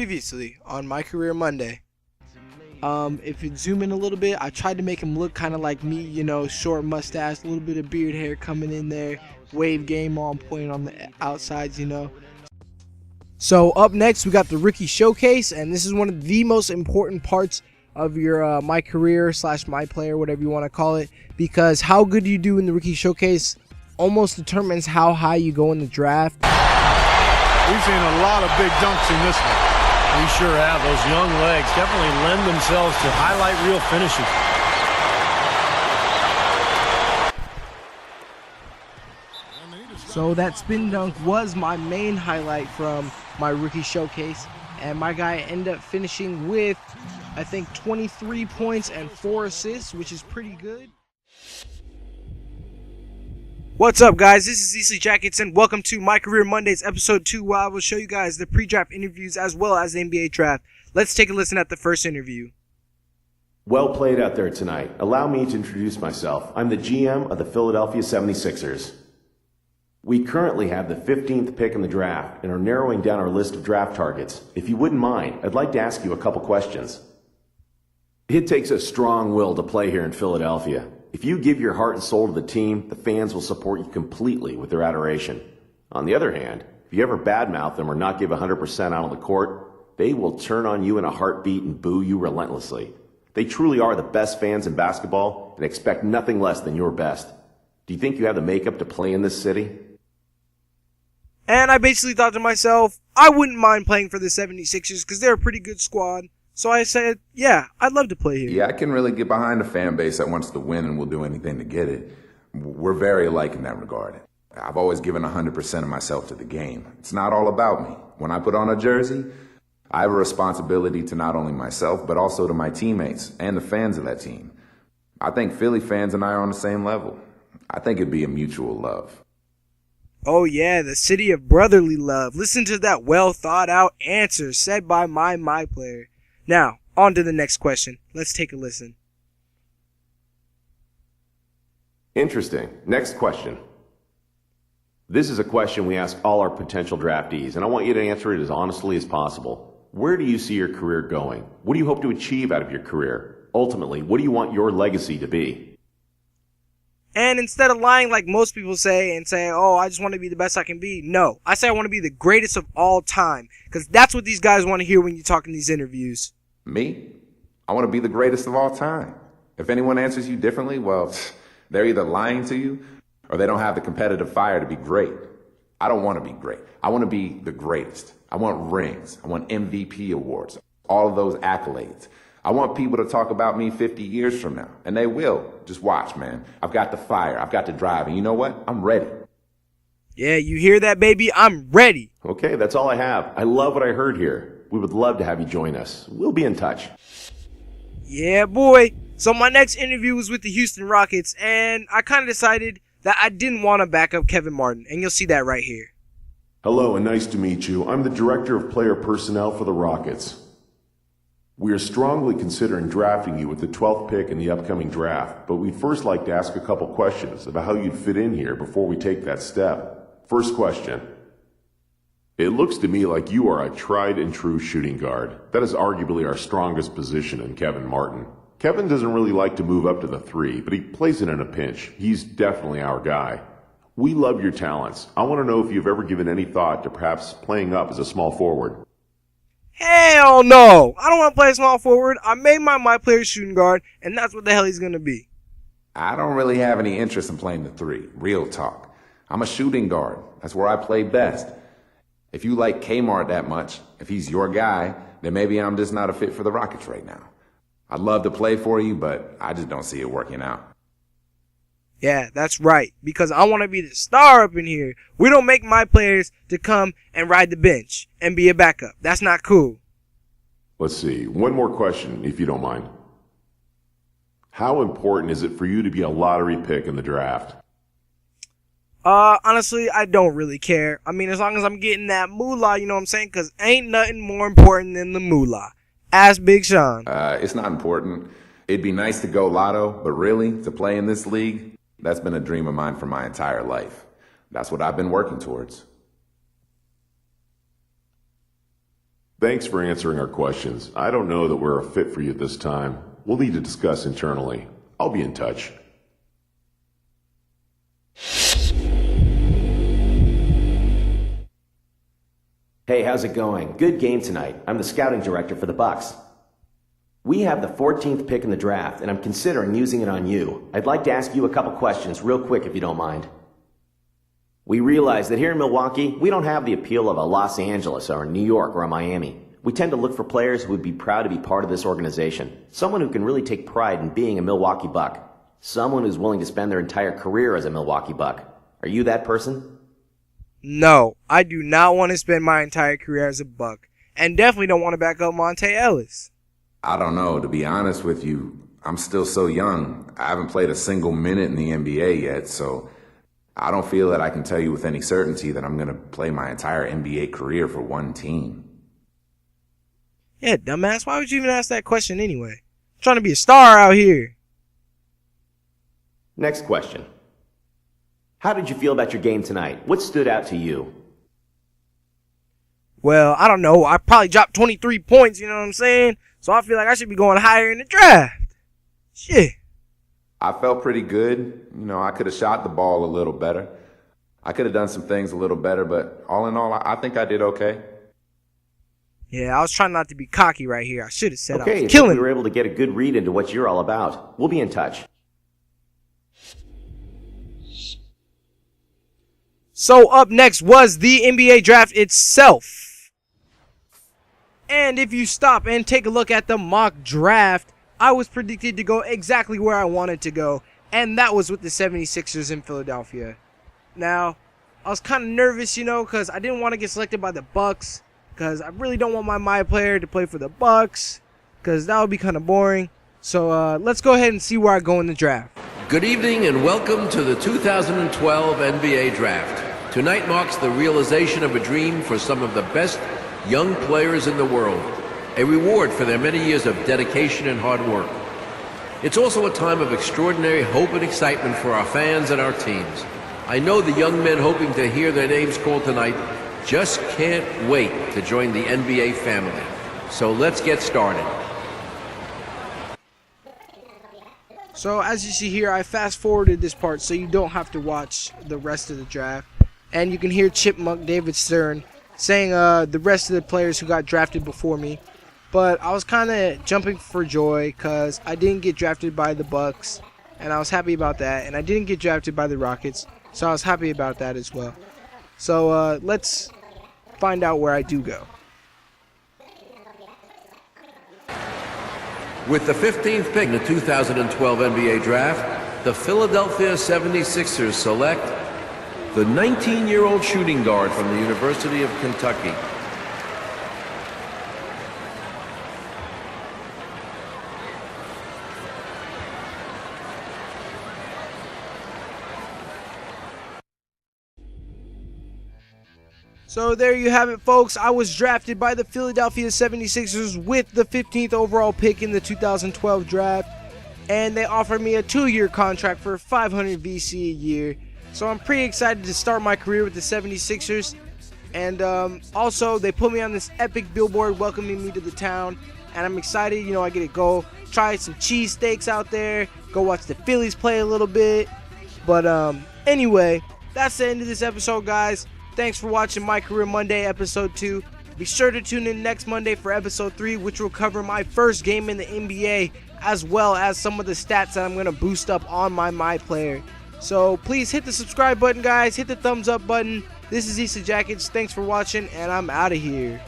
Previously on My Career Monday. If you zoom in a little bit, I tried to make him look kind of like me, you know, short mustache, a little bit of beard hair coming in there, wave game on point on the outsides, you know. So up next, we got the rookie showcase, and this is one of the most important parts of your My Career / My Player, whatever you want to call it, because how good you do in the rookie showcase almost determines how high you go in the draft. We've seen a lot of big dunks in this one. We sure have. Those young legs definitely lend themselves to highlight reel finishes. So that spin dunk was my main highlight from my rookie showcase, and my guy ended up finishing with, I think, 23 points and 4 assists, which is pretty good. What's up, guys? This is EastleyJackets, and welcome to My Career Mondays, episode 2, where I will show you guys the pre-draft interviews as well as the NBA draft. Let's take a listen at the first interview. Well played out there tonight. Allow me to introduce myself. I'm the GM of the Philadelphia 76ers. We currently have the 15th pick in the draft and are narrowing down our list of draft targets. If you wouldn't mind, I'd like to ask you a couple questions. It takes a strong will to play here in Philadelphia. If you give your heart and soul to the team, the fans will support you completely with their adoration. On the other hand, if you ever badmouth them or not give 100% out on the court, they will turn on you in a heartbeat and boo you relentlessly. They truly are the best fans in basketball and expect nothing less than your best. Do you think you have the makeup to play in this city? And I basically thought to myself, I wouldn't mind playing for the 76ers because they're a pretty good squad. So I said, yeah, I'd love to play here. Yeah, I can really get behind a fan base that wants to win and will do anything to get it. We're very alike in that regard. I've always given 100% of myself to the game. It's not all about me. When I put on a jersey, I have a responsibility to not only myself, but also to my teammates and the fans of that team. I think Philly fans and I are on the same level. I think it'd be a mutual love. Oh yeah, the city of brotherly love. Listen to that well thought out answer said by my player. Now, on to the next question. Let's take a listen. Interesting. Next question. This is a question we ask all our potential draftees, and I want you to answer it as honestly as possible. Where do you see your career going? What do you hope to achieve out of your career? Ultimately, what do you want your legacy to be? And instead of lying like most people say and say, oh, I just want to be the best I can be, no. I say I want to be the greatest of all time, because that's what these guys want to hear when you talk in these interviews. Me? I want to be the greatest of all time. If anyone answers you differently, well, they're either lying to you or they don't have the competitive fire to be great. I don't want to be great. I want to be the greatest. I want rings. I want MVP awards, all of those accolades. I want people to talk about me 50 years from now, and they will. Just watch, man. I've got the fire. I've got the drive, and you know what? I'm ready. Yeah, you hear that, baby? I'm ready. Okay, that's all I have. I love what I heard here. We would love to have you join us. We'll be in touch. Yeah, boy. So my next interview was with the Houston Rockets, and I kind of decided that I didn't want to back up Kevin Martin, and you'll see that right here. Hello, and nice to meet you. I'm the Director of Player Personnel for the Rockets. We are strongly considering drafting you with the 12th pick in the upcoming draft, but we'd first like to ask a couple questions about how you'd fit in here before we take that step. First question. It looks to me like you are a tried and true shooting guard. That is arguably our strongest position in Kevin Martin. Kevin doesn't really like to move up to the 3, but he plays it in a pinch. He's definitely our guy. We love your talents. I want to know if you've ever given any thought to perhaps playing up as a small forward. Hell no! I don't want to play small forward. I made my player shooting guard, and that's what the hell he's going to be. I don't really have any interest in playing the 3. Real talk. I'm a shooting guard. That's where I play best. If you like Kmart that much, if he's your guy, then maybe I'm just not a fit for the Rockets right now. I'd love to play for you, but I just don't see it working out. Yeah, that's right, because I want to be the star up in here. We don't make my players to come and ride the bench and be a backup. That's not cool. Let's see. One more question, if you don't mind. How important is it for you to be a lottery pick in the draft? Honestly, I don't really care. I mean, as long as I'm getting that moolah, you know what I'm saying? Because ain't nothing more important than the moolah. Ask Big Sean. It's not important. It'd be nice to go lotto, but really, to play in this league, that's been a dream of mine for my entire life. That's what I've been working towards. Thanks for answering our questions. I don't know that we're a fit for you at this time. We'll need to discuss internally. I'll be in touch. Hey, how's it going? Good game tonight. I'm the scouting director for the Bucks. We have the 14th pick in the draft, and I'm considering using it on you. I'd like to ask you a couple questions real quick if you don't mind. We realize that here in Milwaukee, we don't have the appeal of a Los Angeles or a New York or a Miami. We tend to look for players who would be proud to be part of this organization. Someone who can really take pride in being a Milwaukee Buck. Someone who's willing to spend their entire career as a Milwaukee Buck. Are you that person? No, I do not want to spend my entire career as a Buck. And definitely don't want to back up Monte Ellis. I don't know. To be honest with you, I'm still so young. I haven't played a single minute in the NBA yet, so I don't feel that I can tell you with any certainty that I'm going to play my entire NBA career for one team. Yeah, dumbass. Why would you even ask that question anyway? I'm trying to be a star out here. Next question. How did you feel about your game tonight? What stood out to you? Well, I don't know. I probably dropped 23 points, you know what I'm saying? So I feel like I should be going higher in the draft. Shit. I felt pretty good. You know, I could have shot the ball a little better. I could have done some things a little better, but all in all, I think I did okay. Yeah, I was trying not to be cocky right here. I should have said I Okay, was killing. we were able to get a good read into what you're all about. We'll be in touch. So up next was the NBA draft itself. And if you stop and take a look at the mock draft, I was predicted to go exactly where I wanted to go, and that was with the 76ers in Philadelphia. Now, I was kind of nervous, you know, because I didn't want to get selected by the Bucks, because I really don't want my player to play for the Bucks, because that would be kind of boring. So let's go ahead and see where I go in the draft. Good evening and welcome to the 2012 NBA Draft. Tonight marks the realization of a dream for some of the best young players in the world, a reward for their many years of dedication and hard work. It's also a time of extraordinary hope and excitement for our fans and our teams. I know the young men hoping to hear their names called tonight just can't wait to join the NBA family. So let's get started. So as you see here, I fast forwarded this part so you don't have to watch the rest of the draft. And you can hear Chipmunk David Stern saying the rest of the players who got drafted before me. But I was kind of jumping for joy because I didn't get drafted by the Bucks, and I was happy about that. And I didn't get drafted by the Rockets, so I was happy about that as well. So let's find out where I do go. With the 15th pick in the 2012 NBA Draft, the Philadelphia 76ers select the 19-year-old shooting guard from the University of Kentucky. So there you have it, folks. I was drafted by the Philadelphia 76ers with the 15th overall pick in the 2012 draft, and they offered me a 2-year contract for $500 VC a year. So I'm pretty excited to start my career with the 76ers. And also, they put me on this epic billboard welcoming me to the town. And I'm excited, you know, I get to go try some cheesesteaks out there, go watch the Phillies play a little bit. But anyway, that's the end of this episode, guys. Thanks for watching My Career Monday, episode 2. Be sure to tune in next Monday for episode 3, which will cover my first game in the NBA, as well as some of the stats that I'm going to boost up on my player. So please hit the subscribe button, guys. Hit the thumbs up button. This is EastleyJackets. Thanks for watching, and I'm out of here.